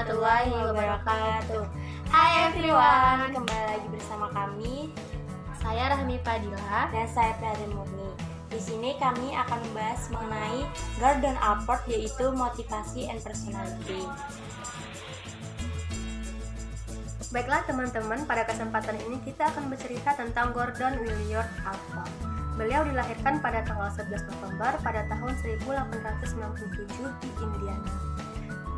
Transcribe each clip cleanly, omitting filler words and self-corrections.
warahmatullahi wabarakatuh. Hai everyone, kembali lagi bersama kami. Saya Rahmi Fadila dan saya Fadil Murni. Di sini kami akan membahas mengenai Gordon Allport, yaitu motivasi and personality. Baiklah teman-teman, pada kesempatan ini kita akan bercerita tentang Gordon William Allport. Beliau dilahirkan pada tanggal 11 November pada tahun 1897 di Indiana.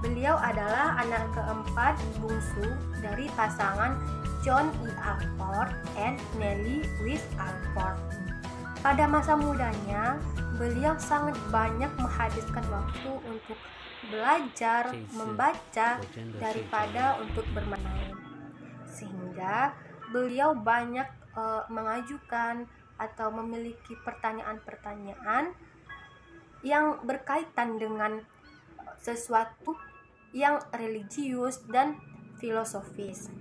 Beliau adalah anak keempat bungsu dari pasangan John E. Allport and Nellie Louise Allport. Pada masa mudanya, beliau sangat banyak menghabiskan waktu untuk belajar, membaca, daripada untuk bermain. Sehingga beliau banyak mengajukan atau memiliki pertanyaan-pertanyaan yang berkaitan dengan sesuatu yang religius dan filosofis.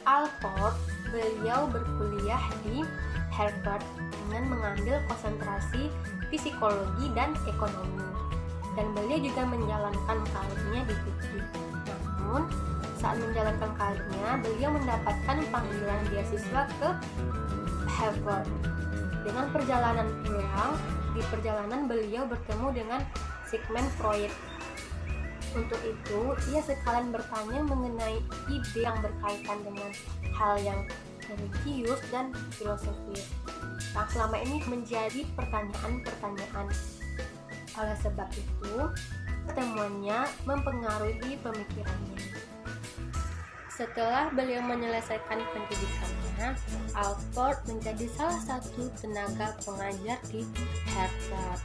Allport, beliau berkuliah di Harvard dengan mengambil konsentrasi psikologi dan ekonomi, dan beliau juga menjalankan karirnya di Turki. Namun saat menjalankan karirnya, beliau mendapatkan panggilan beasiswa ke Harvard. Dengan perjalanan pulang, di perjalanan beliau bertemu dengan Sigmund Freud. Untuk itu, ia sekalian bertanya mengenai ide yang berkaitan dengan hal yang religius dan filosofis, yang selama ini menjadi pertanyaan-pertanyaan. Oleh sebab itu, pertemuannya mempengaruhi pemikirannya. Setelah beliau menyelesaikan pendidikannya, Allport menjadi salah satu tenaga pengajar di Harvard.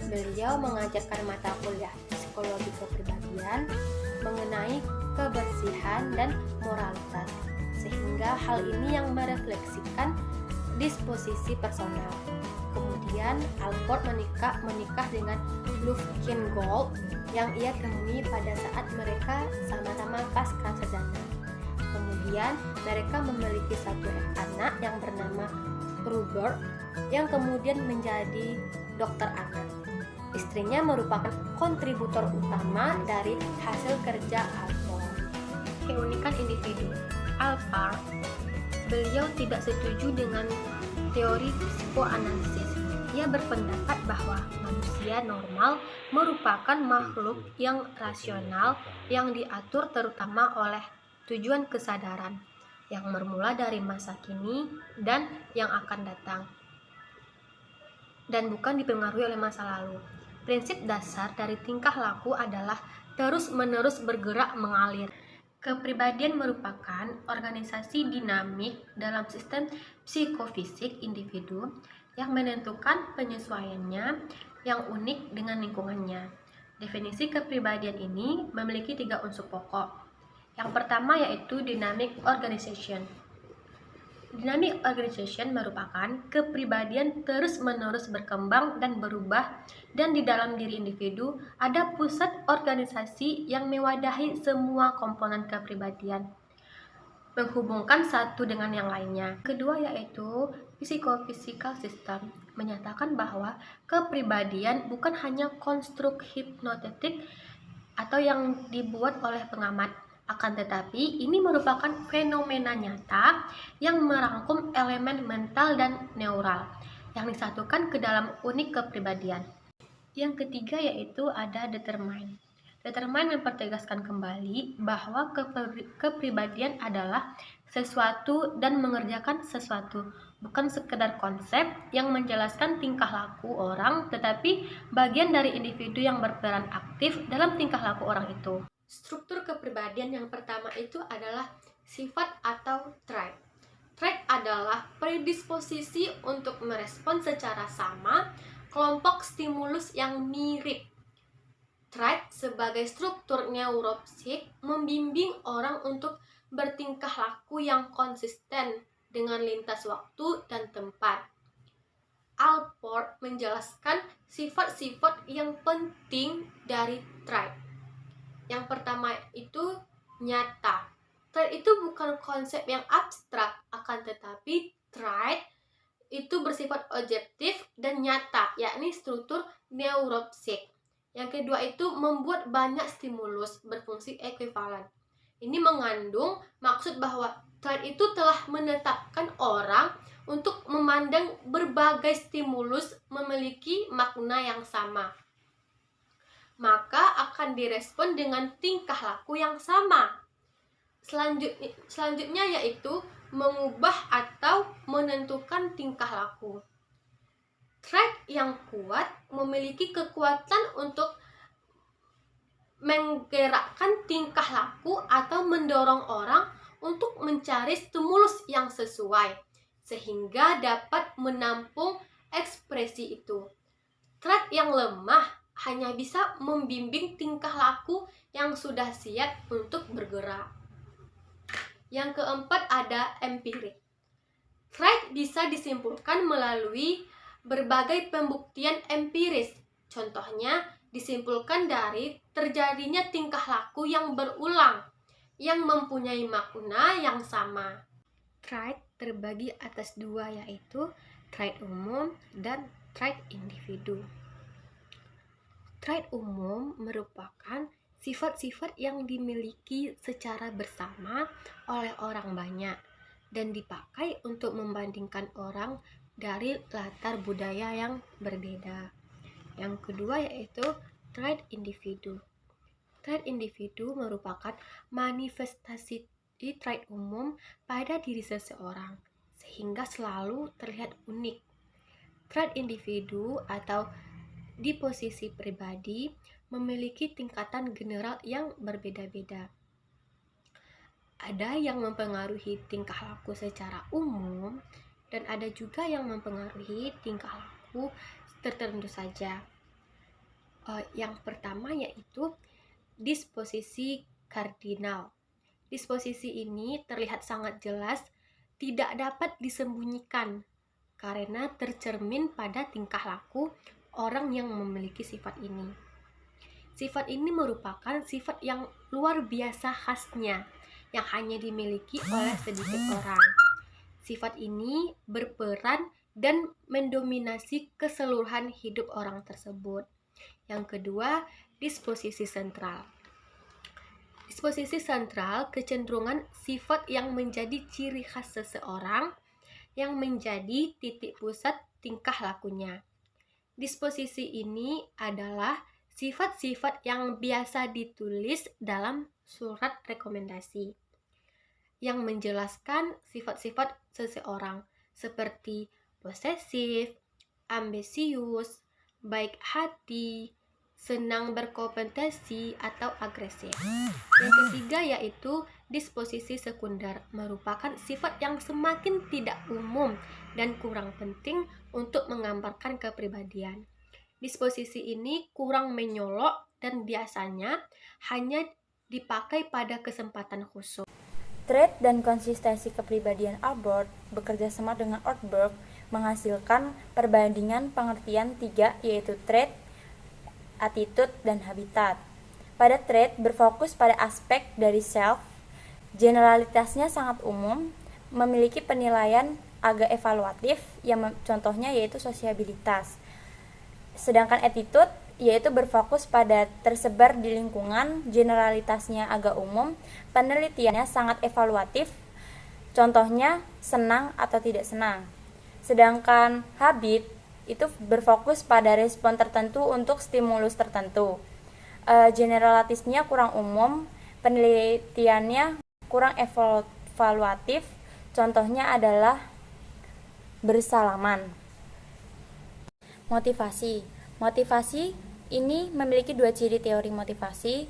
Beliau mengajarkan mata kuliah psikologi kepribadian mengenai kebersihan dan moralitas, sehingga hal ini yang merefleksikan disposisi personal. Kemudian Allport menikah dengan Lufkin Gold yang ia temui pada saat mereka sama-sama pasca sarjana. Kemudian mereka memiliki satu anak yang bernama Robert yang kemudian menjadi dokter anak. Istrinya merupakan kontributor utama dari hasil kerja Allport. Keunikan individu Allport, beliau tidak setuju dengan teori psikoanalisis. Ia berpendapat bahwa manusia normal merupakan makhluk yang rasional yang diatur terutama oleh tujuan kesadaran yang bermula dari masa kini dan yang akan datang, dan bukan dipengaruhi oleh masa lalu. Prinsip dasar dari tingkah laku adalah terus-menerus bergerak mengalir. Kepribadian merupakan organisasi dinamik dalam sistem psikofisik individu yang menentukan penyesuaiannya yang unik dengan lingkungannya. Definisi kepribadian ini memiliki 3 unsur pokok. Yang pertama yaitu dynamic organization. Dynamic organization merupakan kepribadian terus-menerus berkembang dan berubah, dan di dalam diri individu ada pusat organisasi yang mewadahi semua komponen kepribadian, menghubungkan satu dengan yang lainnya. Kedua yaitu psychophysical system, menyatakan bahwa kepribadian bukan hanya konstruk hipnotetik atau yang dibuat oleh pengamat, akan tetapi ini merupakan fenomena nyata yang merangkum elemen mental dan neural yang disatukan ke dalam unik kepribadian. Yang ketiga yaitu ada determine. Determine mempertegaskan kembali bahwa kepribadian adalah sesuatu dan mengerjakan sesuatu, bukan sekedar konsep yang menjelaskan tingkah laku orang, tetapi bagian dari individu yang berperan aktif dalam tingkah laku orang itu. Struktur kepribadian yang pertama itu adalah sifat atau trait. Trait adalah predisposisi untuk merespon secara sama kelompok stimulus yang mirip. Trait sebagai struktur neuropsik membimbing orang untuk bertingkah laku yang konsisten dengan lintas waktu dan tempat. Allport menjelaskan sifat-sifat yang penting dari trait. Yang pertama itu nyata. Trait itu bukan konsep yang abstrak, akan tetapi trait itu bersifat objektif dan nyata, yakni struktur neuropsik. Yang kedua itu membuat banyak stimulus berfungsi ekuivalen. Ini mengandung maksud bahwa trait itu telah menetapkan orang untuk memandang berbagai stimulus memiliki makna yang sama. Maka akan direspon dengan tingkah laku yang sama. Selanjutnya yaitu mengubah atau menentukan tingkah laku. Trait yang kuat memiliki kekuatan untuk menggerakkan tingkah laku atau mendorong orang untuk mencari stimulus yang sesuai, sehingga dapat menampung ekspresi itu. Trait yang lemah hanya bisa membimbing tingkah laku yang sudah siap untuk bergerak. Yang keempat ada empirik. Trait bisa disimpulkan melalui berbagai pembuktian empiris. Contohnya, disimpulkan dari terjadinya tingkah laku yang berulang, yang mempunyai makna yang sama. Trait terbagi atas dua, yaitu trait umum dan trait individu. Trait umum merupakan sifat-sifat yang dimiliki secara bersama oleh orang banyak dan dipakai untuk membandingkan orang dari latar budaya yang berbeda. Yang kedua yaitu trait individu. Trait individu merupakan manifestasi trait umum pada diri seseorang, sehingga selalu terlihat unik. Trait individu atau disposisi pribadi memiliki tingkatan general yang berbeda-beda. Ada yang mempengaruhi tingkah laku secara umum, dan ada juga yang mempengaruhi tingkah laku tertentu saja. Yang pertama yaitu disposisi kardinal. Disposisi ini terlihat sangat jelas, tidak dapat disembunyikan karena tercermin pada tingkah laku orang yang memiliki sifat ini. Sifat ini merupakan sifat yang luar biasa khasnya, yang hanya dimiliki oleh sedikit orang. Sifat ini berperan dan mendominasi keseluruhan hidup orang tersebut. Yang kedua, disposisi sentral. Disposisi sentral kecenderungan sifat yang menjadi ciri khas seseorang, yang menjadi titik pusat tingkah lakunya. Disposisi ini adalah sifat-sifat yang biasa ditulis dalam surat rekomendasi yang menjelaskan sifat-sifat seseorang seperti posesif, ambisius, baik hati, senang berkompetisi, atau agresif. Yang ketiga yaitu disposisi sekunder, merupakan sifat yang semakin tidak umum dan kurang penting untuk menggambarkan kepribadian. Disposisi ini kurang menyolok dan biasanya hanya dipakai pada kesempatan khusus. Trait dan konsistensi kepribadian Albert bekerja sama dengan Ortberg menghasilkan perbandingan pengertian tiga, yaitu trait, attitude, dan habitat. Pada trait berfokus pada aspek dari self, generalitasnya sangat umum, memiliki penilaian agak evaluatif, yang contohnya yaitu sosiabilitas. Sedangkan attitude yaitu berfokus pada tersebar di lingkungan, generalitasnya agak umum, penelitiannya sangat evaluatif, contohnya senang atau tidak senang. Sedangkan habit itu berfokus pada respon tertentu untuk stimulus tertentu. Generalitasnya kurang umum, penelitiannya kurang evaluatif, contohnya adalah bersalaman. Motivasi ini memiliki dua ciri teori motivasi.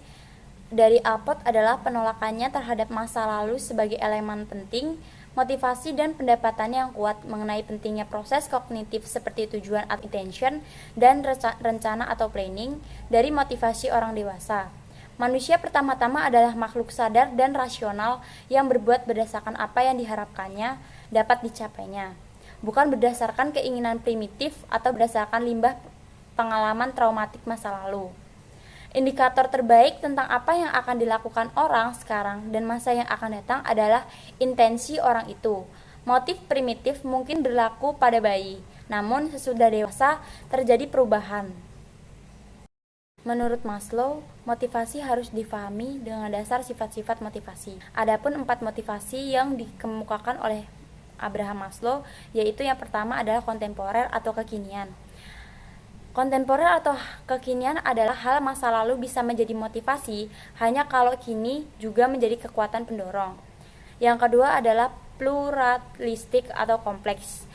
Dari Alport adalah penolakannya terhadap masa lalu sebagai elemen penting, motivasi dan pendapatannya yang kuat mengenai pentingnya proses kognitif seperti tujuan atau intention dan rencana atau planning dari motivasi orang dewasa. Manusia pertama-tama adalah makhluk sadar dan rasional yang berbuat berdasarkan apa yang diharapkannya dapat dicapainya, bukan berdasarkan keinginan primitif atau berdasarkan limbah pengalaman traumatik masa lalu. Indikator terbaik tentang apa yang akan dilakukan orang sekarang dan masa yang akan datang adalah intensi orang itu. Motif primitif mungkin berlaku pada bayi, namun sesudah dewasa terjadi perubahan. Menurut Maslow, motivasi harus difahami dengan dasar sifat-sifat motivasi. Adapun 4 motivasi yang dikemukakan oleh Abraham Maslow, yaitu yang pertama adalah kontemporer atau kekinian. Kontemporer atau kekinian adalah hal masa lalu bisa menjadi motivasi hanya kalau kini juga menjadi kekuatan pendorong. Yang kedua adalah pluralistik atau kompleks,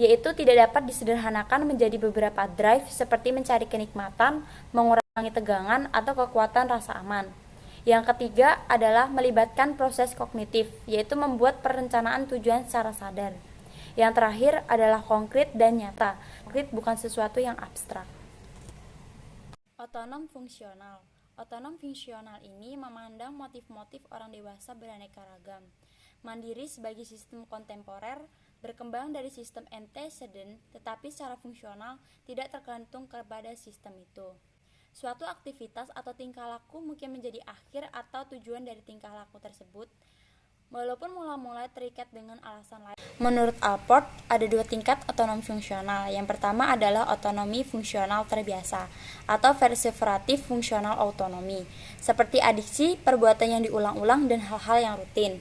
yaitu tidak dapat disederhanakan menjadi beberapa drive seperti mencari kenikmatan, mengurangi tegangan, atau kekuatan rasa aman. Yang ketiga adalah melibatkan proses kognitif, yaitu membuat perencanaan tujuan secara sadar. Yang terakhir adalah konkret dan nyata. Konkret bukan sesuatu yang abstrak. Otonom fungsional. Otonom fungsional ini memandang motif-motif orang dewasa beraneka ragam. Mandiri sebagai sistem kontemporer, berkembang dari sistem antecedent, tetapi secara fungsional tidak tergantung kepada sistem itu. Suatu aktivitas atau tingkah laku mungkin menjadi akhir atau tujuan dari tingkah laku tersebut, walaupun mula-mula terikat dengan alasan lain. Menurut Allport, ada 2 tingkat otonom fungsional. Yang pertama adalah otonomi fungsional terbiasa atau perseveratif fungsional autonomy, seperti adiksi, perbuatan yang diulang-ulang, dan hal-hal yang rutin.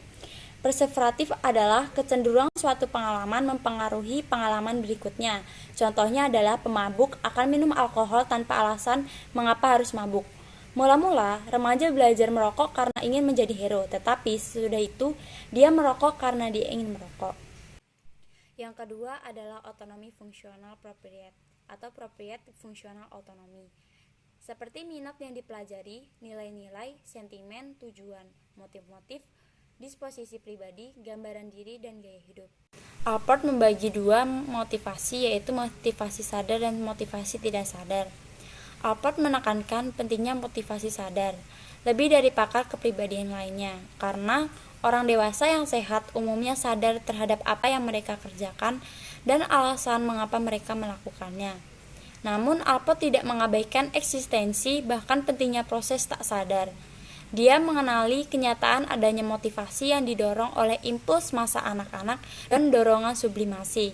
Perseveratif adalah kecenderungan suatu pengalaman mempengaruhi pengalaman berikutnya. Contohnya adalah pemabuk akan minum alkohol tanpa alasan mengapa harus mabuk. Mula-mula, remaja belajar merokok karena ingin menjadi hero, tetapi sesudah itu dia merokok karena dia ingin merokok. Yang kedua adalah otonomi fungsional appropriate atau appropriate functional autonomy. Seperti minat yang dipelajari, nilai-nilai, sentimen, tujuan, motif-motif, disposisi pribadi, gambaran diri, dan gaya hidup. Allport membagi 2 motivasi, yaitu motivasi sadar dan motivasi tidak sadar. Allport menekankan pentingnya motivasi sadar, lebih dari pakar kepribadian lainnya, karena orang dewasa yang sehat umumnya sadar terhadap apa yang mereka kerjakan dan alasan mengapa mereka melakukannya. Namun, Allport tidak mengabaikan eksistensi bahkan pentingnya proses tak sadar. Dia mengenali kenyataan adanya motivasi yang didorong oleh impuls masa anak-anak dan dorongan sublimasi.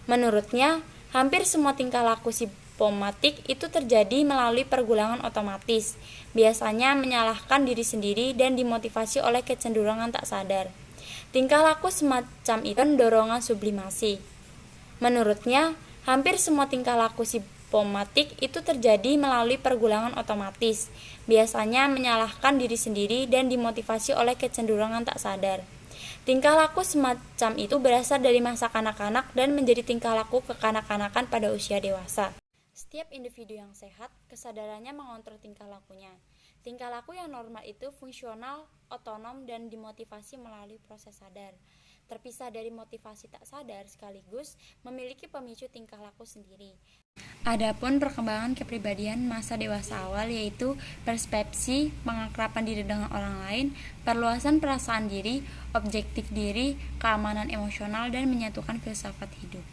Menurutnya, hampir semua tingkah laku psikosomatik itu terjadi melalui pergulangan otomatis, biasanya menyalahkan diri sendiri dan dimotivasi oleh kecenderungan tak sadar. Tingkah laku semacam itu dorongan sublimasi. Menurutnya, hampir semua tingkah laku psikosomatik itu terjadi melalui pergulangan otomatis, biasanya menyalahkan diri sendiri dan dimotivasi oleh kecenderungan tak sadar. Tingkah laku semacam itu berasal dari masa kanak-kanak dan menjadi tingkah laku kekanak-kanakan pada usia dewasa. Setiap individu yang sehat, kesadarannya mengontrol tingkah lakunya. Tingkah laku yang normal itu fungsional, otonom, dan dimotivasi melalui proses sadar. Terpisah dari motivasi tak sadar sekaligus memiliki pemicu tingkah laku sendiri. Adapun perkembangan kepribadian masa dewasa awal yaitu persepsi, pengakraban diri dengan orang lain, perluasan perasaan diri, objektif diri, keamanan emosional, dan menyatukan filsafat hidup.